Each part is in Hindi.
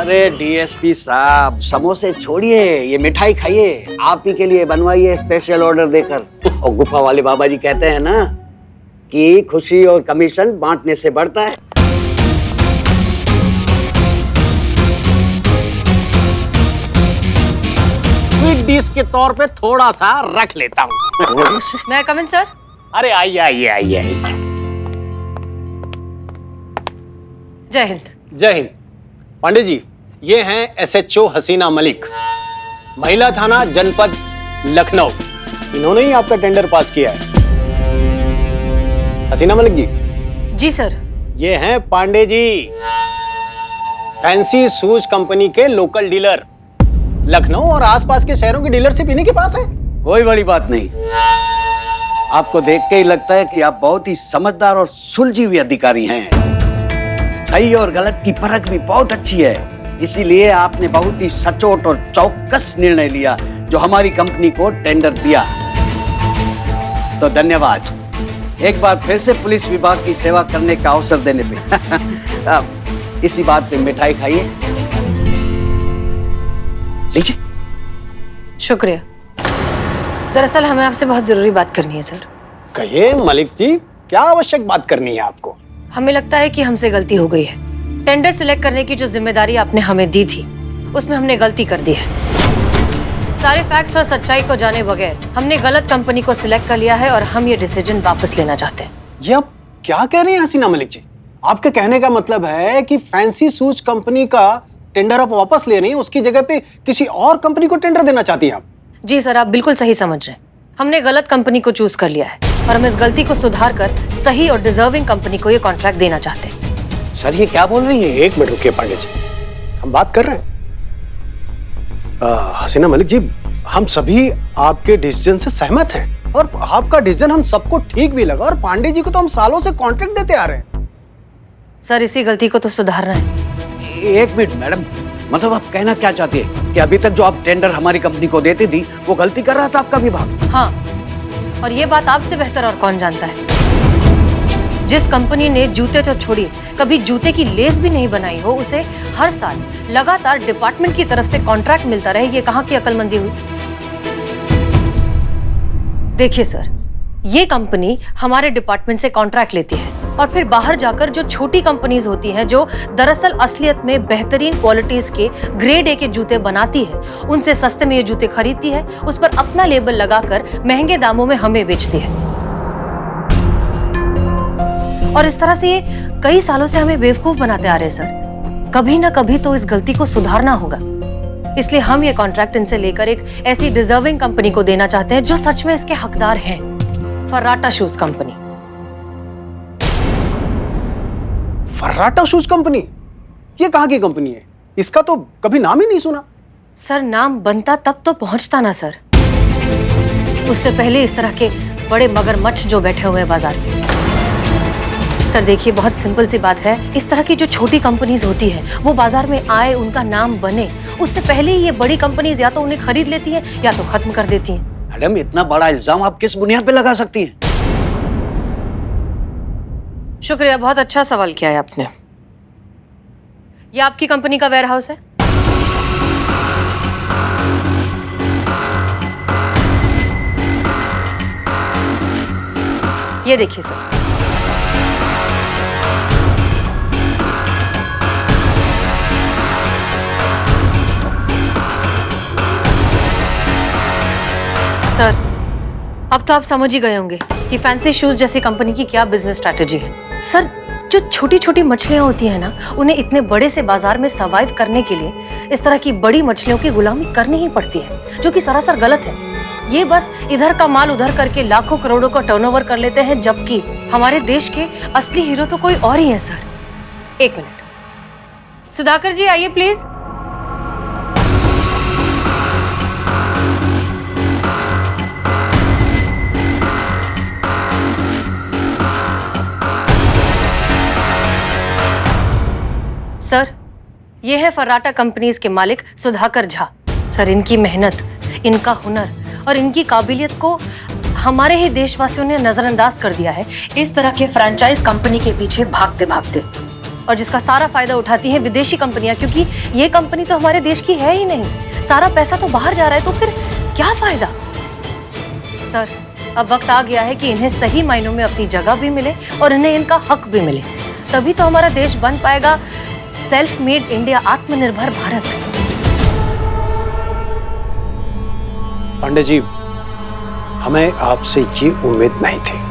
अरे डीएसपी साहब, समोसे छोड़िए, ये मिठाई खाइए। आप ही के लिए बनवाइए स्पेशल ऑर्डर देकर। और गुफा वाले बाबा जी कहते हैं ना कि खुशी और कमीशन बांटने से बढ़ता है। स्वीट डिश के तौर पे थोड़ा सा रख लेता हूँ। मैं कम इन सर? अरे आइए आइए आइए आइए। जय हिंद। जय हिंद। पांडे जी, ये हैं एसएचओ हसीना मलिक, महिला थाना जनपद लखनऊ। इन्होंने ही आपका टेंडर पास किया है। हसीना मलिक जी। जी सर। ये हैं Pandey ji, fancy shoes company के लोकल डीलर। लखनऊ और आसपास के शहरों की डीलरशिप इन्हीं के पास है। कोई बड़ी बात नहीं। आपको देख के ही लगता है कि आप बहुत ही समझदार और सुलझी हुई अधिकारी हैं। सही और गलत की परख भी बहुत अच्छी है। इसीलिए आपने बहुत ही सचोट और चौकस निर्णय लिया जो हमारी कंपनी को टेंडर दिया। तो धन्यवाद एक बार फिर से पुलिस विभाग की सेवा करने का अवसर देने पे। इसी बात पे मिठाई खाइए। लीजिए। शुक्रिया। दरअसल हमें आपसे बहुत जरूरी बात करनी है सर। कहिए मलिक जी, क्या आवश्यक बात करनी है आपको? हमें लगता है कि हमसे गलती हो गई है। टेंडर सिलेक्ट करने की जो जिम्मेदारी आपने हमें दी थी, उसमें हमने गलती कर दी है। सारे फैक्ट्स और सच्चाई को जाने बगैर हमने गलत कंपनी को सिलेक्ट कर लिया है और हम ये डिसीजन वापस लेना चाहते हैं। ये आप क्या कह रहे हैं हसीना मलिक जी? आपके कहने का मतलब है कि फैंसी शूज कंपनी का टेंडर आप वापस ले रही हैं, उसकी जगह पे किसी और कंपनी को टेंडर देना चाहती हैं आप? जी सर, आप बिल्कुल सही समझ रहे हैं। हमने गलत कंपनी को चूज कर लिया है और हम इस गलती को सुधार कर सही और डिजर्विंग कंपनी को ये कॉन्ट्रैक्ट देना चाहते हैं। सर ये क्या बोल रही है? एक मिनट रुकिए पांडे जी, हम बात कर रहे हैं। हसीना मलिक जी, हम सभी आपके डिसीजन से सहमत हैं और आपका डिसीजन हम सबको ठीक भी लगा और पांडे जी को तो हम सालों से कॉन्ट्रैक्ट देते आ रहे हैं। सर इसी गलती को तो सुधारना है। एक मिनट मैडम, मतलब आप कहना क्या चाहती है कि अभी तक जो आप टेंडर हमारी कंपनी को देती थी वो गलती कर रहा था आपका विभाग? हाँ, और ये बात आपसे बेहतर और कौन जानता है। जिस कंपनी ने जूते तो छोड़िए, कभी जूते की लेस भी नहीं बनाई हो, उसे हर साल लगातार डिपार्टमेंट की तरफ से कॉन्ट्रैक्ट मिलता रहे, ये कहाँ की अक्लमंदी हुई? देखिए सर, ये कंपनी हमारे डिपार्टमेंट से कॉन्ट्रैक्ट लेती है और फिर बाहर जाकर जो छोटी कंपनीज होती हैं जो दरअसल असलियत में बेहतरीन क्वालिटीज के ग्रेड ए के जूते बनाती है, उनसे सस्ते में ये जूते खरीदती है, उस पर अपना लेबल लगाकर महंगे दामों में हमें बेचती है। और इस तरह से ये कई सालों से हमें बेवकूफ बनाते आ रहे हैं सर। कभी ना कभी तो इस गलती को सुधारना होगा। इसलिए हम ये कॉन्ट्रैक्ट इनसे लेकर एक ऐसी डिजर्विंग कंपनी को देना चाहते हैं जो सच में इसके हकदार हैं। Farrata shoes company. Farrata shoes company? ये कहाँ की कंपनी है? इसका तो कभी नाम ही नहीं सुना। सर नाम बनता तब तो पहुंचता ना सर। उससे पहले इस तरह के बड़े मगरमच्छ जो बैठे हुए हैं बाजार में। सर देखिए, बहुत सिंपल सी बात है, इस तरह की जो छोटी कंपनीज होती हैं वो बाजार में आए, उनका नाम बने, उससे पहले ही ये बड़ी कंपनीज या तो उन्हें खरीद लेती हैं या तो खत्म कर देती हैं। मैडम इतना बड़ा इल्जाम आप किस बुनियाद पे लगा सकती हैं? शुक्रिया, बहुत अच्छा सवाल किया है आपने। ये आपकी कंपनी का वेयरहाउस है? ये देखिए सर, सर अब तो आप समझ ही गए होंगे कि फैंसी शूज जैसी कंपनी की क्या बिजनेस स्ट्रैटेजी है। सर जो छोटी छोटी मछलियां होती हैं ना, उन्हें इतने बड़े से बाजार में सर्वाइव करने के लिए इस तरह की बड़ी मछलियों की गुलामी करनी ही पड़ती है, जो कि सरासर गलत है। ये बस इधर का माल उधर करके लाखों करोड़ों का टर्नओवर कर लेते हैं, जबकि हमारे देश के असली हीरो तो कोई और ही है सर। एक मिनट, सुधाकर जी आइए प्लीज। सर ये है फर्राटा कंपनीज के मालिक सुधाकर झा। सर इनकी मेहनत, इनका हुनर और इनकी काबिलियत को हमारे ही देशवासियों ने नजरअंदाज कर दिया है इस तरह के फ्रेंचाइज कंपनी के पीछे भागते भागते। और जिसका सारा फायदा उठाती हैं विदेशी कंपनियां, क्योंकि ये कंपनी तो हमारे देश की है ही नहीं। सारा पैसा तो बाहर जा रहा है, तो फिर क्या फायदा? सर, अब वक्त आ गया है कि इन्हें सही मायनों में अपनी जगह भी मिले और इन्हें इनका हक भी मिले। तभी तो हमारा देश बन पाएगा सेल्फ मेड इंडिया, आत्मनिर्भर भारत। पांडे जी, हमें आपसे ये उम्मीद नहीं थी।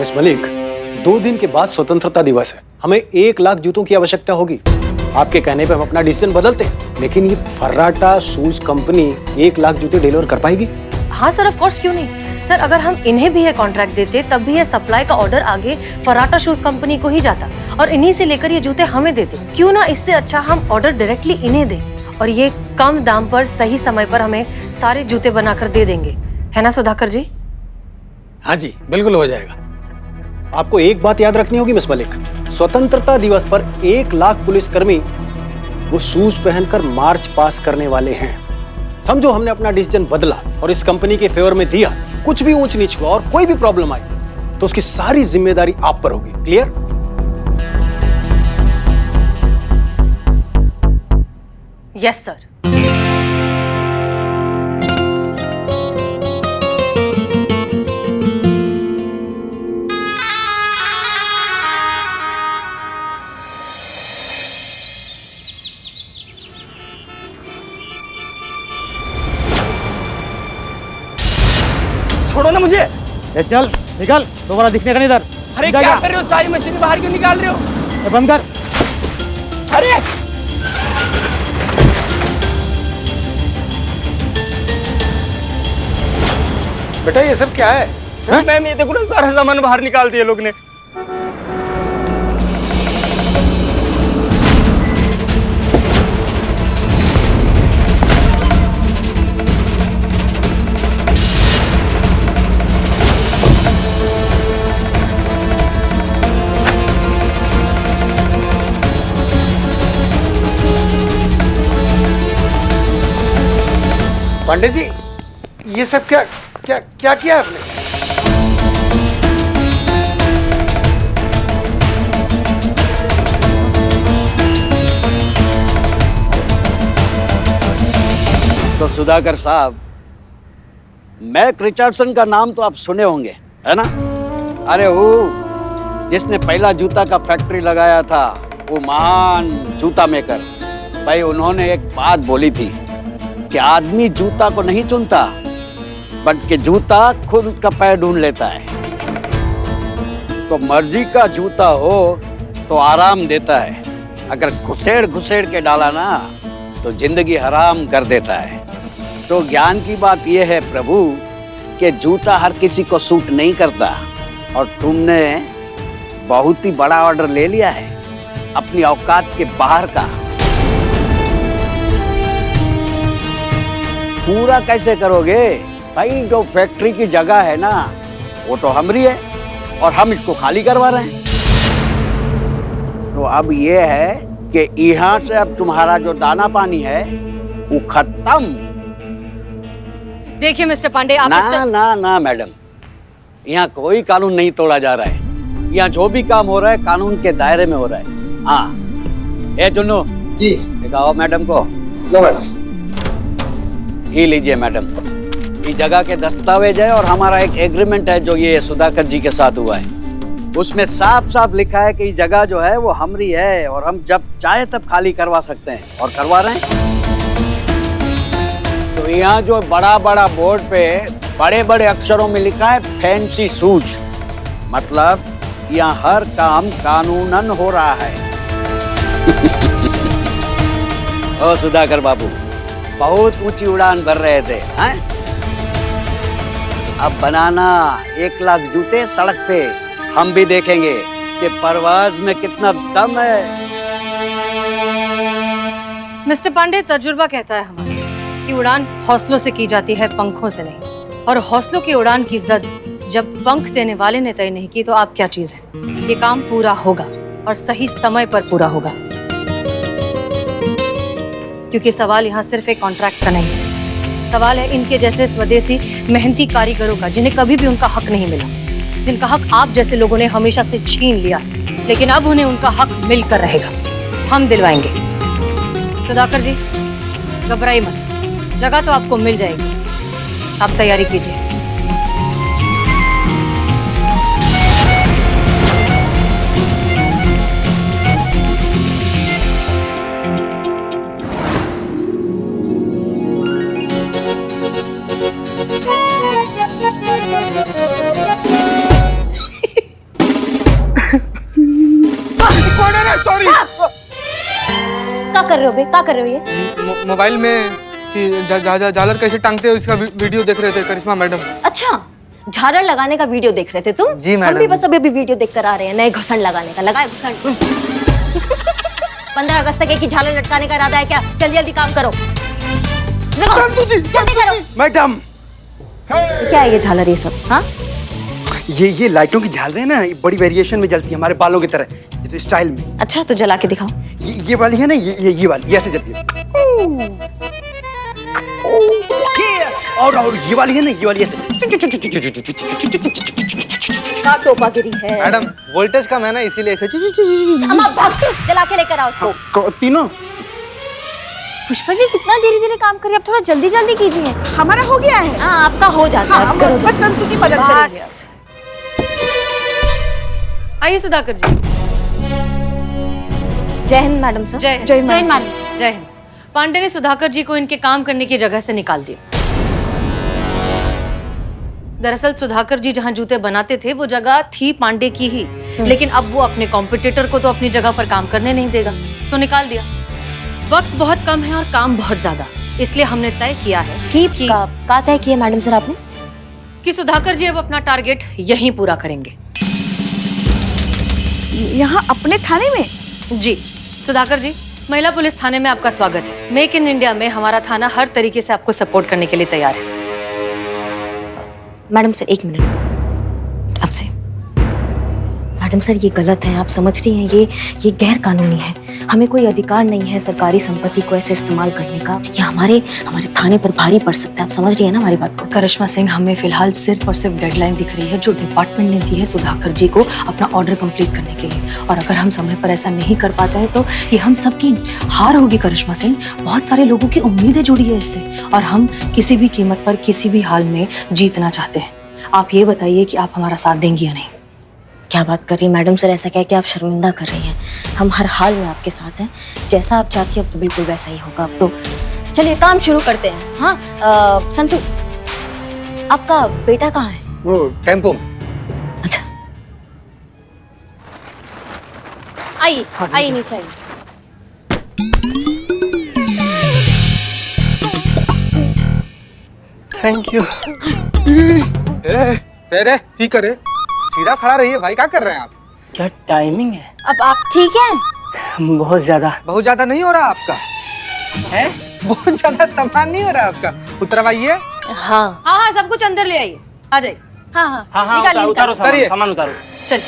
मिस मलिक, 2 दिन के बाद स्वतंत्रता दिवस है। हमें 1 लाख जूतों की आवश्यकता होगी। आपके कहने पे हम अपना डिसीजन बदलते हैं, लेकिन ये फर्राटा शूज कंपनी 1 लाख जूते डिलीवर कर पाएगी? हाँ सर, ऑफ कोर्स, क्यों नहीं। सर, अगर हम इन्हें भी ये कॉन्ट्रैक्ट देते तब भी ये सप्लाई का ऑर्डर आगे फर्राटा शूज कंपनी को ही जाता और इन्हीं से लेकर ये जूते हमें देते। क्यों ना इससे अच्छा हम ऑर्डर डायरेक्टली इन्हें दें और ये कम दाम पर सही समय पर हमें सारे जूते बनाकर दे देंगे, है ना सुधाकर जी? हाँ जी, बिल्कुल हो जाएगा। आपको एक बात याद रखनी होगी मिस मलिक, स्वतंत्रता दिवस पर 1 लाख पुलिसकर्मी वो शूज पहनकर मार्च पास करने वाले हैं। समझो हमने अपना डिसीजन बदला और इस कंपनी के फेवर में दिया। कुछ भी ऊंच नीच हुआ और कोई भी प्रॉब्लम आई तो उसकी सारी जिम्मेदारी आप पर होगी। क्लियर? Yes sir. छोड़ो ना मुझे। ए चल निकल, दोबारा दिखने का नहीं इधर। अरे क्या कर रहे हो? सारी मशीनें बाहर क्यों निकाल रहे हो? ए, बंद कर। अरे बेटा ये सब क्या है? मैम, ये देखो ना, सारा सामान बाहर निकाल दिया लोग ने। पांडे जी, ये सब क्या क्या क्या किया आपने? तो सुधाकर साहब, मैक रिचर्डसन का नाम तो आप सुने होंगे, है ना? अरे वो जिसने पहला जूता का फैक्ट्री लगाया था, वो महान जूता मेकर। भाई, उन्होंने एक बात बोली थी कि आदमी जूता को नहीं चुनता, बल्कि जूता खुद उसका पैर ढूंढ लेता है। तो मर्जी का जूता हो तो आराम देता है, अगर घुसेड़ घुसेड़ के डाला ना तो जिंदगी हराम कर देता है। तो ज्ञान की बात यह है प्रभु कि जूता हर किसी को सूट नहीं करता, और तुमने बहुत ही बड़ा ऑर्डर ले लिया है, अपनी औकात के बाहर का। पूरा कैसे करोगे भाई? जो फैक्ट्री की जगह है ना, वो तो हमारी है और हम इसको खाली करवा रहे हैं। तो अब ये है कि यहाँ से अब तुम्हारा जो दाना पानी है वो खत्म। देखिए मिस्टर पांडे, आप ना मैडम, यहाँ कोई कानून नहीं तोड़ा जा रहा है। यहाँ जो भी काम हो रहा है कानून के दायरे में हो रहा है। हाँ, ए जुन्नू जी दिखाओ मैडम को। लो मैडम। ये लीजिए मैडम, ये जगह के दस्तावेज है और हमारा एक एग्रीमेंट है जो ये सुधाकर जी के साथ हुआ है। उसमें साफ साफ लिखा है कि ये जगह जो है वो हमारी है और हम जब चाहे तब खाली करवा सकते हैं, और करवा रहे हैं। तो यहाँ जो बड़ा बड़ा बोर्ड पे बड़े बड़े अक्षरों में लिखा है फैंसी शूज, मतलब यहाँ हर काम कानूनन हो रहा है। ओ सुधाकर बाबू, बहुत ऊंची उड़ान भर रहे थे, हैं? अब बनाना 1 लाख जूते सड़क पे, हम भी देखेंगे कि परवाज में कितना दम है। मिस्टर पांडे, तजुर्बा कहता है हमारा कि उड़ान हौसलों से की जाती है, पंखों से नहीं। और हौसलों की उड़ान की जद जब पंख देने वाले ने तय नहीं की तो आप क्या चीज है। ये काम पूरा होगा और सही समय पर पूरा होगा, क्योंकि सवाल यहाँ सिर्फ एक कॉन्ट्रैक्ट का नहीं है। सवाल है इनके जैसे स्वदेशी मेहनती कारीगरों का, जिन्हें कभी भी उनका हक नहीं मिला, जिनका हक आप जैसे लोगों ने हमेशा से छीन लिया, लेकिन अब उन्हें उनका हक मिलकर रहेगा। हम दिलवाएंगे। सुधाकर जी, घबराइए मत, जगह तो आपको मिल जाएगी। आप तैयारी कीजिए। सॉरी। क्या कर रहे हो बे? क्या कर रहे हो ये? मोबाइल में कि झालर कैसे टांगते हो इसका वीडियो देख रहे थे करिश्मा मैडम। अच्छा, झालर लगाने का वीडियो देख रहे थे तुम? जी मैडम। हम भी बस अभी वीडियो देख कर आ रहे हैं, नए घुसन लगाने का। लगाए घुसन। 15 अगस्त तक एक ही झालर लटकाने का इरादा है क्या? जल्दी जल्दी काम करो। जल्दी करो मैडम। क्या है ये झालर ये सब? हाँ, ये लाइटों की झालरें ना, ये बड़ी वेरिएशन में जलती है, हमारे बालों की तरह स्टाइल में। अच्छा तो जला के दिखाओ। ये वाली है ना, ये वाली, ये ऐसे जलती है। और ये वाली है ना, ये वाली ऐसे। क्या टोपागिरी है मैडम, वोल्टेज कम है ना, इसीलिए ऐसे हम आप भागते जला के लेकर आओ उसको। तीनों। पुष्पा जी कितना धीरे धीरे काम करिए, अब थोड़ा जल्दी जल्दी कीजिए। हमारा हो गया है। हाँ, आपका हो जाता है। हाँ, बस संतु की मदद करेंगे। बस। आइए सुधाकर जी। जय हिंद मैडम सर। जय जय हिंद हिंद। मैडम। जय हिंद। पांडे ने सुधाकर जी को इनके काम करने की जगह से निकाल दिया। दरअसल सुधाकर जी जहां जूते बनाते थे वो जगह थी पांडे की ही, लेकिन अब वो अपने कॉम्पिटिटर को तो अपनी जगह पर काम करने नहीं देगा, सो निकाल दिया। वक्त बहुत कम है और काम बहुत ज्यादा, इसलिए हमने तय किया है कि का तय किया मैडम सर आपने? कि सुधाकर जी अब अपना टारगेट यहीं पूरा करेंगे। यहाँ अपने थाने में? जी सुधाकर जी, महिला पुलिस थाने में आपका स्वागत है। मेक इन इंडिया में हमारा थाना हर तरीके से आपको सपोर्ट करने के लिए तैयार है। मैडम सर एक मिनट आपसे। मैडम सर ये गलत है, आप समझ रही हैं, ये गैर कानूनी है। हमें कोई अधिकार नहीं है सरकारी संपत्ति को ऐसे इस्तेमाल करने का। ये हमारे थाने पर भारी पड़ सकता है, आप समझ रही हैं ना हमारी बात को? करिश्मा सिंह, हमें फिलहाल सिर्फ और सिर्फ डेडलाइन दिख रही है जो डिपार्टमेंट ने दी है सुधाकर जी को अपना ऑर्डर कंप्लीट करने के लिए, और अगर हम समय पर ऐसा नहीं कर पाते हैं तो ये हम सबकी हार होगी करिश्मा सिंह। बहुत सारे लोगों की उम्मीदें जुड़ी है इससे, और हम किसी भी कीमत पर किसी भी हाल में जीतना चाहते हैं। आप ये बताइए कि आप हमारा साथ देंगी या नहीं? क्या बात कर रही है मैडम सर, ऐसा कह के आप शर्मिंदा कर रही हैं। हम हर हाल में आपके साथ हैं, जैसा आप चाहती हैं अब तो बिल्कुल वैसा ही होगा। अब तो चलिए काम शुरू करते हैं। हाँ संतु, आपका बेटा कहाँ है? वो टेम्पो में। अच्छा आइए आइए नीचे आइए। Thank you. रे ठीक करे, सीधा खड़ा रहिए भाई, क्या कर रहे हैं आप? क्या टाइमिंग है? अब आप ठीक हैं? बहुत ज्यादा बहुत ज्यादा नहीं हो रहा आपका है। बहुत ज्यादा सामान नहीं हो रहा आपका, उतरवाइए। हाँ हाँ हाँ, सब कुछ अंदर ले आइए, आ जाइए। हाँ हाँ हाँ हाँ, निकालिए, उतारो उतारिए। सामान उतारो। चल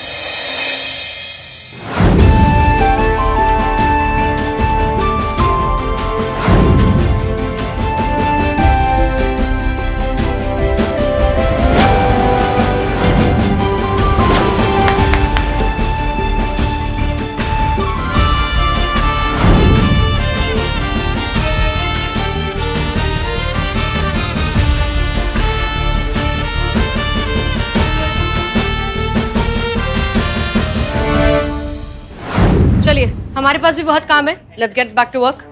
चलिए, हमारे पास भी बहुत काम है। Let's get back to work.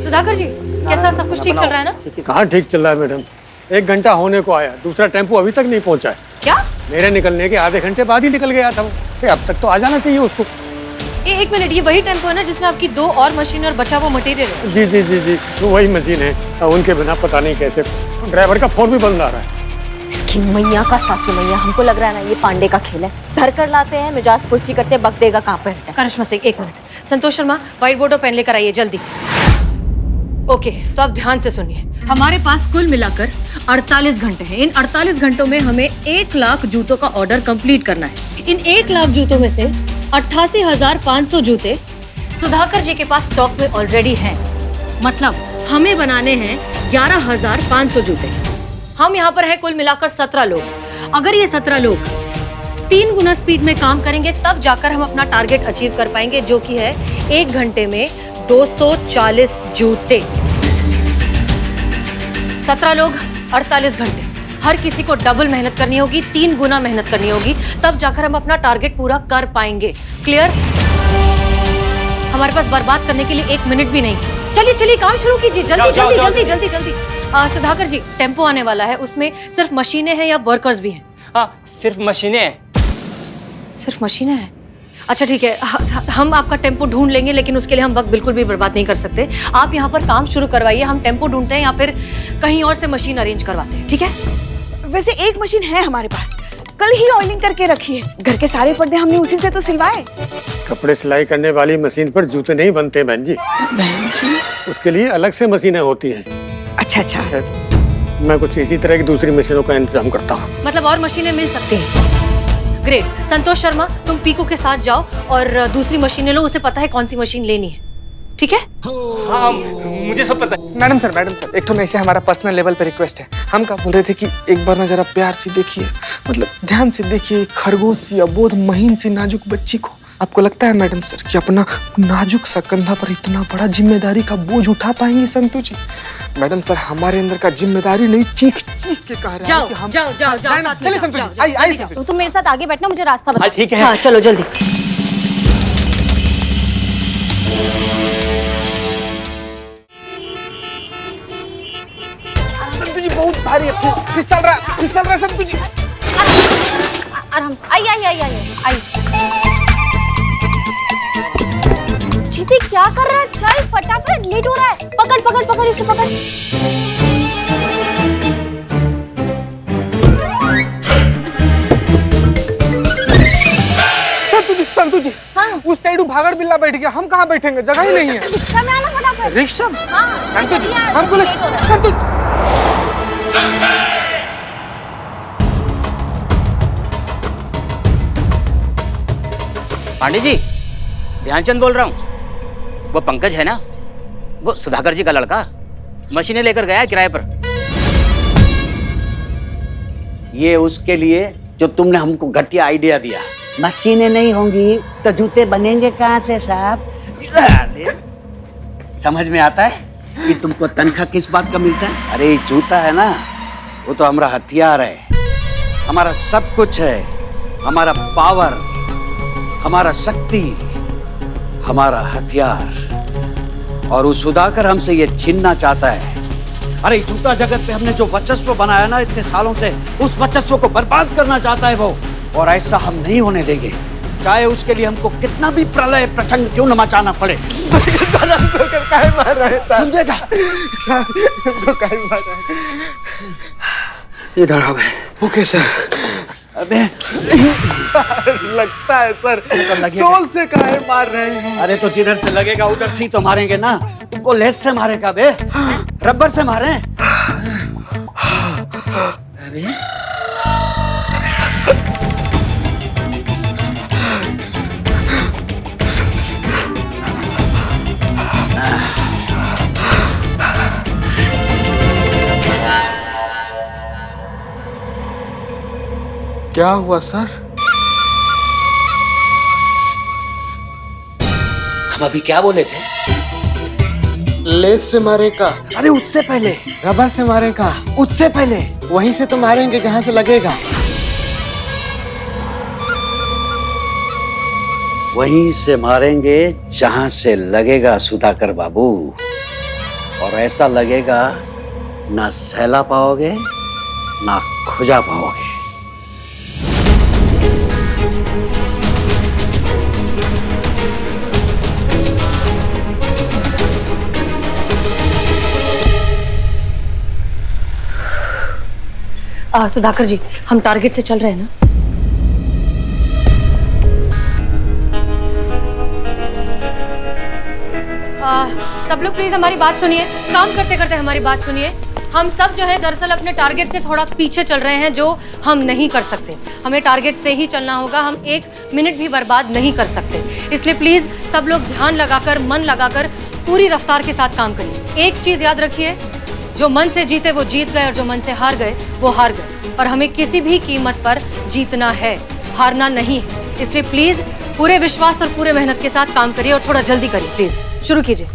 Sudhakar ji, कैसा सब कुछ ठीक चल रहा है ना? कहाँ ठीक चल रहा है मैडम, 1 घंटा होने को आया, दूसरा टेम्पो अभी तक नहीं पहुंचा है। क्या? मेरे निकलने के आधे घंटे बाद ही निकल गया था वो। अब तक तो आ जाना चाहिए उसको। एक मिनट, ये वही टेम्पो है ना जिसमें आपकी 2 और मशीन और बचा हुआ मटेरियल है? जी जी जी जी, तो वही मशीन है। उनके बिना पता नहीं कैसे ड्राइवर का फोन भी बंद आ रहा है। इसकी मैया का सासू मैया, हमको लग रहा है ना ये पांडे का खेल है। धर कर लाते हैं, मिजाज पुरसी करते, बक देगा कहाँ पे है। करिश्मा सिंह, एक minute. Santosh Sharma, white board और पेन लेकर आइए जल्दी। ओके, तो आप ध्यान से सुनिए। हमारे पास कुल मिलाकर 48 घंटे हैं। इन 48 घंटों में हमें 1 लाख जूतों का ऑर्डर कंप्लीट करना है। इन 1 लाख जूतों में से 88,500 जूते सुधाकर जी के पास स्टॉक में ऑलरेडी हैं। मतलब हमें बनाने हैं 11,500 जूते। हम यहाँ पर हैं कुल मिलाकर 17 लोग। अगर ये 17 लोग 3 गुना स्पीड में काम करेंगे तब जाकर हम अपना टारगेट अचीव कर पाएंगे, जो कि है 1 घंटे में 240 जूते। 17 लोग, 48 घंटे। हर किसी को डबल मेहनत करनी होगी, 3 गुना मेहनत करनी होगी, तब जाकर हम अपना टारगेट पूरा कर पाएंगे। क्लियर? हमारे पास बर्बाद करने के लिए 1 मिनट भी नहीं। चलिए चलिए, काम शुरू कीजिए, जल्दी जल्दी जल्दी जल्दी जल्दी। सुधाकर जी, टेम्पो आने वाला है, उसमें सिर्फ मशीनें हैं या वर्कर्स भी हैं? हाँ, सिर्फ मशीनें हैं। सिर्फ मशीनें हैं? अच्छा ठीक है, हम आपका टेम्पो ढूंढ लेंगे, लेकिन उसके लिए हम वक्त बिल्कुल भी बर्बाद नहीं कर सकते। आप यहाँ पर काम शुरू करवाइए, हम टेम्पो ढूंढते हैं या फिर कहीं और से मशीन अरेंज करवाते हैं, ठीक है? वैसे एक मशीन है हमारे पास, कल ही ऑयलिंग करके रखी है। घर के सारे पर्दे हमने उसी से तो सिलवाए। कपड़े सिलाई करने वाली मशीन पर जूते नहीं बनते बहन जी। बहन जी? उसके लिए अलग से मशीनें होती हैं। अच्छा अच्छा। मैं कुछ इसी तरह की दूसरी मशीनों का इंतजाम करता हूँ। मतलब और मशीनें मिल सकती हैं? ग्रेट। संतोष शर्मा, तुम पीकू के साथ जाओ और दूसरी मशीनें लो, उसे पता है कौन सी मशीन लेनी है, ठीक है? हाँ, मुझे सब पता है। मैडम सर, एक तो नहीं से हमारा पर्सनल लेवल पे रिक्वेस्ट है। हम क्या बोल रहे थे कि एक बार ना जरा प्यार से देखिए, मतलब ध्यान से देखिए, खरगोश सी अबोध महीन सी नाजुक बच्ची को। आपको लगता है मैडम सर कि अपना नाजुक सा कंधा पर इतना बड़ा जिम्मेदारी का बोझ उठा पाएंगे संतु जी? मैडम सर, हमारे अंदर का जिम्मेदारी नहीं चीख चीख के कह रहा है जाओ कि हम जाओ जाओ जाओ, साथ में चलिए जाओ, संतु जाओ, जी, जाओ, आइए जल्दी संतु जी। तुम मेरे साथ आगे बैठना, मुझे रास्ता बता। हाँ ठीक है। हाँ चलो जल्दी। संतु जी बहुत भारी है, फिसल रहा है संतु जी। आराम से। आई आई आई आई आई। जीती क्या कर रहा है? चल फटाफट, लेट हो रहा है। पकड़ पकड़ पकड़, इसे पकड़। संतु जी, हाँ? उस साइड भागड़ बिल्ला बैठ गया, हम कहाँ बैठेंगे? जगह ही नहीं है। रिक्शा में आना फटाफट। रिक्शा में? हाँ, संतु जी, जल्दी आ, हमको लेट हो रहा है। संतु पांडे जी, ध्यानचंद बोल रहा हूँ। वो पंकज है ना, वो सुधाकर जी का लड़का, मशीनें लेकर गया है किराए पर। ये उसके लिए जो तुमने हमको घटिया आइडिया दिया। मशीनें नहीं होंगी तो जूते बनेंगे कहाँ से साहब? समझ में आता है कि तुमको तनख्वाह किस बात का मिलता है? अरे ये जूता है ना, वो तो हमारा हथियार है, हमारा सब कुछ है, हमारा पावर, हमारा शक्ति, हमारा हथियार। और उस सुधाकर हमसे ये छीनना चाहता है। अरे जूता जगत पे हमने जो वर्चस्व बनाया ना इतने सालों से, उस वर्चस्व को बर्बाद करना चाहता है वो। और ऐसा हम नहीं होने देंगे, चाहे उसके लिए हमको कितना भी प्रलय प्रचंड क्यों न मचाना पड़े। समझेगा? इधर आओ। Okay sir. अबे लगता है सर, सोल से काहे मार रहे हैं? अरे तो जिधर से लगेगा उधर से ही तो मारेंगे ना। तुमको लेस से मारेगा बे, रबर से मारे? अरे क्या हुआ सर? हम अभी क्या बोले थे? लेस से मारेगा? अरे उससे पहले रबर से मारेगा? उससे पहले वहीं से तो मारेंगे जहां से लगेगा। वहीं से मारेंगे जहां से लगेगा सुधाकर बाबू। और ऐसा लगेगा ना सहला पाओगे ना खुजा पाओगे। सुधाकर जी, हम टारगेट से चल रहे हैं ना? सब लोग प्लीज हमारी बात सुनिए, काम करते करते हमारी बात सुनिए। हम सब जो है दरअसल अपने टारगेट से थोड़ा पीछे चल रहे हैं, जो हम नहीं कर सकते। हमें टारगेट से ही चलना होगा, हम 1 मिनट भी बर्बाद नहीं कर सकते। इसलिए प्लीज सब लोग ध्यान लगाकर, मन लगाकर पूरी रफ्तार के साथ काम करिए। एक चीज याद रखिए, जो मन से जीते वो जीत गए और जो मन से हार गए वो हार गए। और हमें किसी भी कीमत पर जीतना है, हारना नहीं है। इसलिए प्लीज पूरे विश्वास और पूरे मेहनत के साथ काम करिए और थोड़ा जल्दी करिए। प्लीज शुरू कीजिए।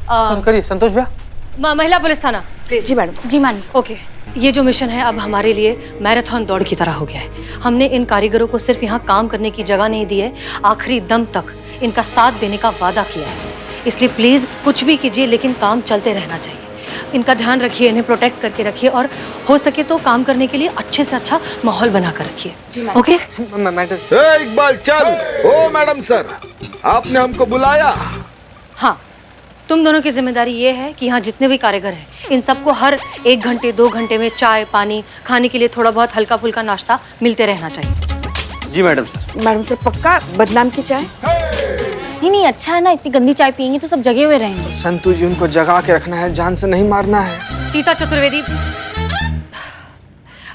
करिए संतोष भैया। महिला पुलिस थाना प्लीज। जी मैडम। जी मैडम। ओके, ये जो मिशन है अब हमारे लिए मैराथन दौड़ की तरह हो गया है। हमने इन कारीगरों को सिर्फ यहाँ काम करने की जगह नहीं दी है, आखिरी दम तक इनका साथ देने का वादा किया है। इसलिए प्लीज कुछ भी कीजिए, लेकिन काम चलते रहना चाहिए। इनका ध्यान रखिए, इन्हें प्रोटेक्ट करके रखिए और हो सके तो काम करने के लिए अच्छे से अच्छा माहौल बना कर रखिए। Okay madam. इकबाल चल। ओ मैडम सर, आपने हमको बुलाया? हाँ, तुम दोनों की जिम्मेदारी ये है कि यहाँ जितने भी कारीगर हैं इन सबको हर 1 घंटे 2 घंटे में चाय पानी, खाने के लिए थोड़ा बहुत हल्का फुल्का नाश्ता मिलते रहना चाहिए। जी मैडम सर। मैडम सर पक्का बदनाम की चाय? नहीं अच्छा है ना, इतनी गंदी चाय पियेंगे तो सब जगे हुए रहेंगे। संतू जी, उनको जगा के रखना है, जान से नहीं मारना है। चीता चतुर्वेदी,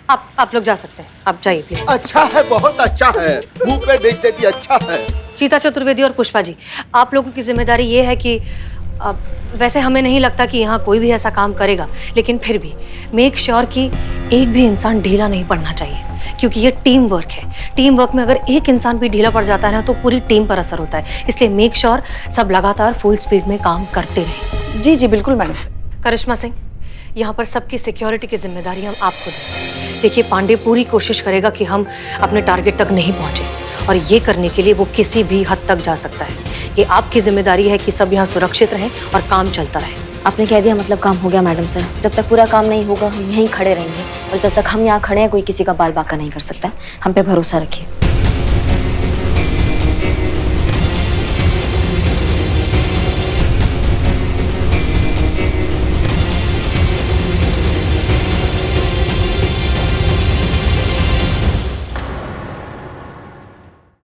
आप लोग जा सकते हैं, आप जाइए प्लीज। अच्छा है, बहुत अच्छा है, मुंह पे बेच देती, अच्छा है। चीता चतुर्वेदी और पुष्पा जी, आप लोगों की जिम्मेदारी ये है कि वैसे हमें नहीं लगता कि यहाँ कोई भी ऐसा काम करेगा, लेकिन फिर भी मेक श्योर कि एक भी इंसान ढीला नहीं पड़ना चाहिए, क्योंकि ये टीम वर्क है। टीम वर्क में अगर एक इंसान भी ढीला पड़ जाता है ना तो पूरी टीम पर असर होता है। इसलिए मेक श्योर सब लगातार फुल स्पीड में काम करते रहें। जी जी बिल्कुल मैडम। करिश्मा सिंह, यहाँ पर सबकी सिक्योरिटी की जिम्मेदारी हम आपको दें। देखिए, पांडे पूरी कोशिश करेगा कि हम अपने टारगेट तक नहीं पहुंचे, और ये करने के लिए वो किसी भी हद तक जा सकता है। ये आपकी जिम्मेदारी है कि सब यहाँ सुरक्षित रहें और काम चलता रहे। आपने कह दिया मतलब काम हो गया मैडम सर। जब तक पूरा काम नहीं होगा हम यहीं खड़े रहेंगे, और जब तक हम यहाँ खड़े हैं कोई किसी का बाल बांका नहीं कर सकता। हम पे भरोसा रखिए।